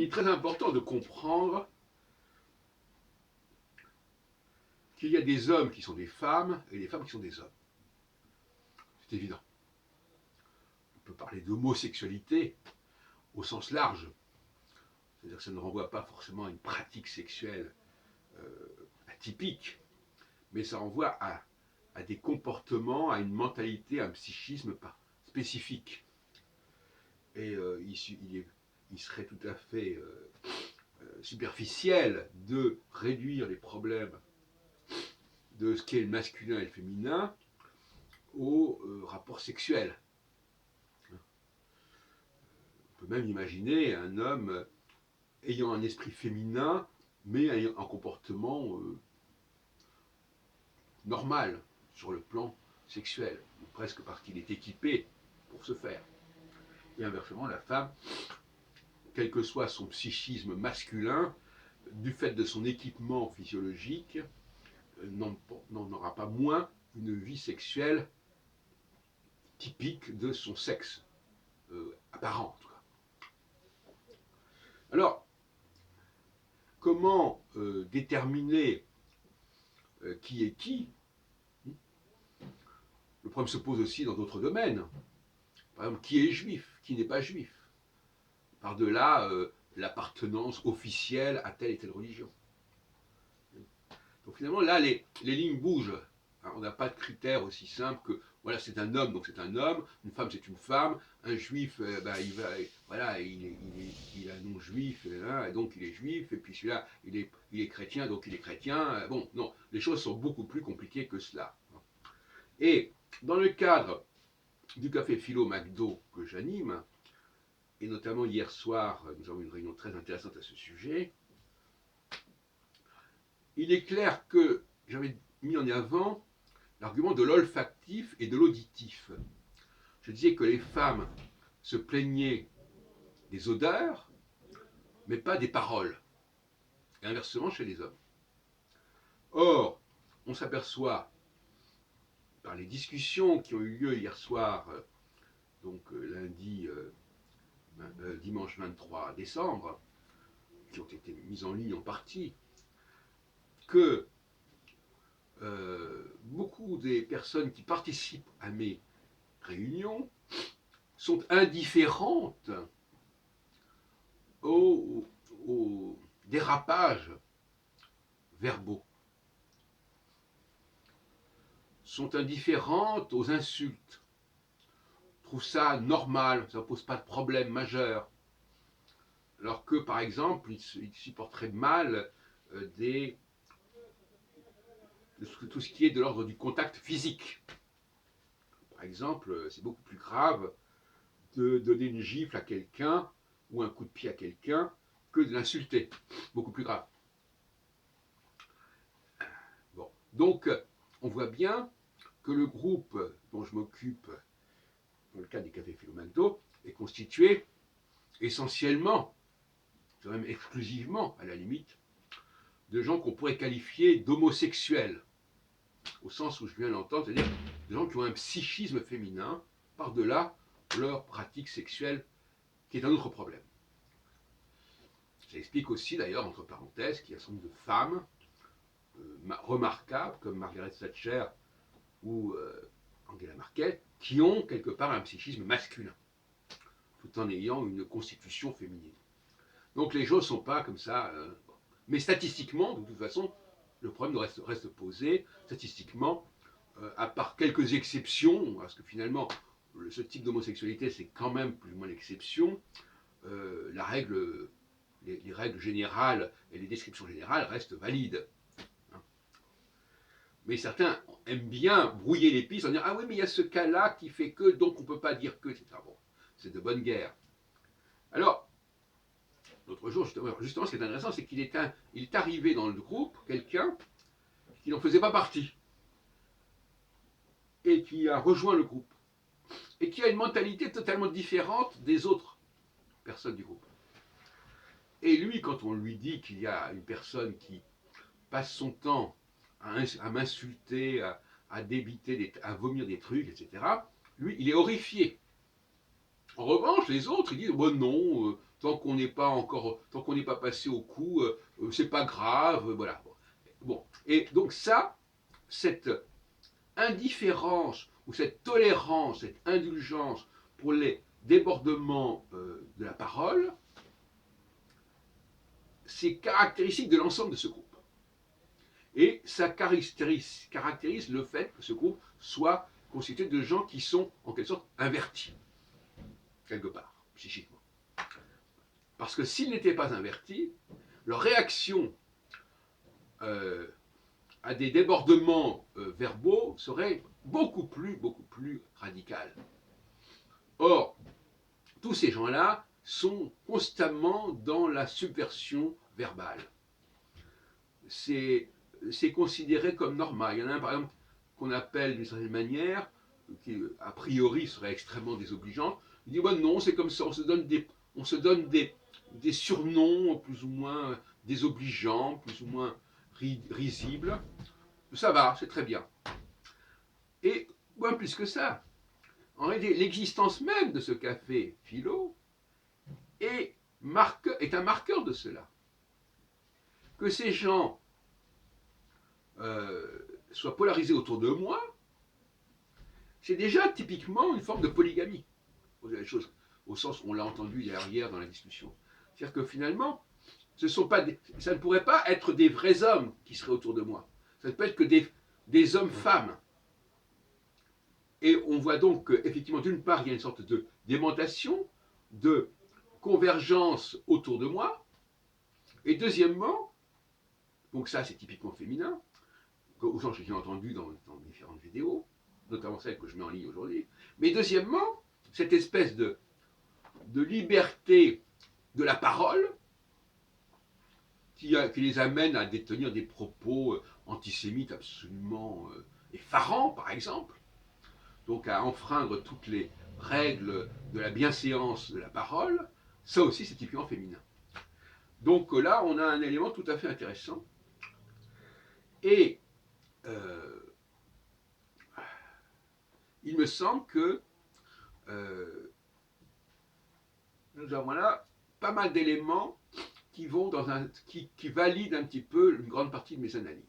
il est très important de comprendre qu'il y a des hommes qui sont des femmes et des femmes qui sont des hommes. C'est évident. On peut parler d'homosexualité au sens large. C'est-à-dire que ça ne renvoie pas forcément à une pratique sexuelle atypique, mais ça renvoie à des comportements, à une mentalité, à un psychisme pas spécifique. Et il serait tout à fait superficiel de réduire les problèmes de ce qu'est le masculin et le féminin au rapport sexuel. On peut même imaginer un homme ayant un esprit féminin, mais ayant un comportement normal sur le plan sexuel, ou presque parce qu'il est équipé pour ce faire. Et inversement, la femme, quel que soit son psychisme masculin, du fait de son équipement physiologique, n'en aura pas moins une vie sexuelle typique de son sexe, apparent en tout cas. Alors, comment déterminer qui est qui? Le problème se pose aussi dans d'autres domaines. Par exemple, qui est juif, qui n'est pas juif? Par-delà l'appartenance officielle à telle et telle religion. Donc finalement, là, les lignes bougent. On n'a pas de critères aussi simples que, voilà, c'est un homme, donc c'est un homme, une femme, c'est une femme, un juif, voilà, il est un non-juif, et donc il est juif, et puis celui-là, il est chrétien, donc il est chrétien. Bon, non, les choses sont beaucoup plus compliquées que cela. Et dans le cadre du café philo McDo que j'anime, et notamment hier soir, nous avons eu une réunion très intéressante à ce sujet, il est clair que j'avais mis en avant l'argument de l'olfactif et de l'auditif. Je disais que les femmes se plaignaient des odeurs, mais pas des paroles. Et inversement chez les hommes. Or, on s'aperçoit, par les discussions qui ont eu lieu hier soir, donc dimanche 23 décembre, qui ont été mises en ligne en partie, que beaucoup des personnes qui participent à mes réunions sont indifférentes aux dérapages verbaux, sont indifférentes aux insultes, trouvent ça normal, ça ne pose pas de problème majeur, alors que par exemple ils supporteraient mal tout ce qui est de l'ordre du contact physique. Par exemple, c'est beaucoup plus grave de donner une gifle à quelqu'un ou un coup de pied à quelqu'un que de l'insulter. Beaucoup plus grave. Bon. Donc, on voit bien que le groupe dont je m'occupe dans le cadre des cafés philo McDo est constitué essentiellement, même exclusivement à la limite, de gens qu'on pourrait qualifier d'homosexuels, au sens où je viens l'entendre, c'est-à-dire des gens qui ont un psychisme féminin par-delà leur pratique sexuelle, qui est un autre problème. Ça explique aussi, d'ailleurs, entre parenthèses, qu'il y a un certain nombre de femmes remarquables, comme Margaret Thatcher ou Angela Merkel, qui ont quelque part un psychisme masculin, tout en ayant une constitution féminine. Donc les choses ne sont pas comme ça. Mais statistiquement, de toute façon, le problème reste posé. Statistiquement, à part quelques exceptions, parce que finalement, ce type d'homosexualité, c'est quand même plus ou moins l'exception, les règles générales et les descriptions générales restent valides. Mais certains aiment bien brouiller les pistes en disant « Ah oui, mais il y a ce cas-là qui fait que, donc on ne peut pas dire que, etc. » Bon, c'est de bonne guerre. Alors, l'autre jour, justement, ce qui est intéressant, c'est qu'il est arrivé dans le groupe quelqu'un qui n'en faisait pas partie et qui a rejoint le groupe et qui a une mentalité totalement différente des autres personnes du groupe. Et lui, quand on lui dit qu'il y a une personne qui passe son temps à m'insulter, à débiter, à vomir des trucs, etc., lui, il est horrifié. En revanche, les autres, ils disent bon, non, tant qu'on n'est pas encore, tant qu'on n'est pas passé au coup, c'est pas grave, voilà. Bon, et donc ça, cette indifférence ou cette tolérance, cette indulgence pour les débordements de la parole, c'est caractéristique de l'ensemble de ce groupe. Et ça caractérise le fait que ce groupe soit constitué de gens qui sont en quelque sorte invertis, quelque part, psychiquement. Parce que s'ils n'étaient pas invertis, leur réaction à des débordements verbaux serait beaucoup plus radicale. Or, tous ces gens-là sont constamment dans la subversion verbale. C'est considéré comme normal. Il y en a un, par exemple, qu'on appelle d'une certaine manière, qui a priori serait extrêmement désobligeant. Il dit bah, non, c'est comme ça, on se donne des surnoms plus ou moins désobligeants, plus ou moins risibles. Ça va, c'est très bien. Et moins plus que ça, en réalité, l'existence même de ce café philo est un marqueur de cela. Que ces gens soient polarisés autour de moi, c'est déjà typiquement une forme de polygamie. La chose, au sens où on l'a entendu hier dans la discussion. C'est-à-dire que finalement, ça ne pourrait pas être des vrais hommes qui seraient autour de moi. Ça ne peut être que des hommes-femmes. Et on voit donc qu'effectivement, d'une part, il y a une sorte de d'aimantation, de convergence autour de moi. Et deuxièmement, donc ça c'est typiquement féminin, au sens que j'ai entendu dans différentes vidéos, notamment celles que je mets en ligne aujourd'hui. Mais deuxièmement, cette espèce de liberté de la parole qui les amène à détenir des propos antisémites absolument effarants, par exemple, donc à enfreindre toutes les règles de la bienséance de la parole, ça aussi c'est typiquement féminin. Donc là, on a un élément tout à fait intéressant. Et il me semble que nous avons là pas mal d'éléments qui valident un petit peu une grande partie de mes analyses.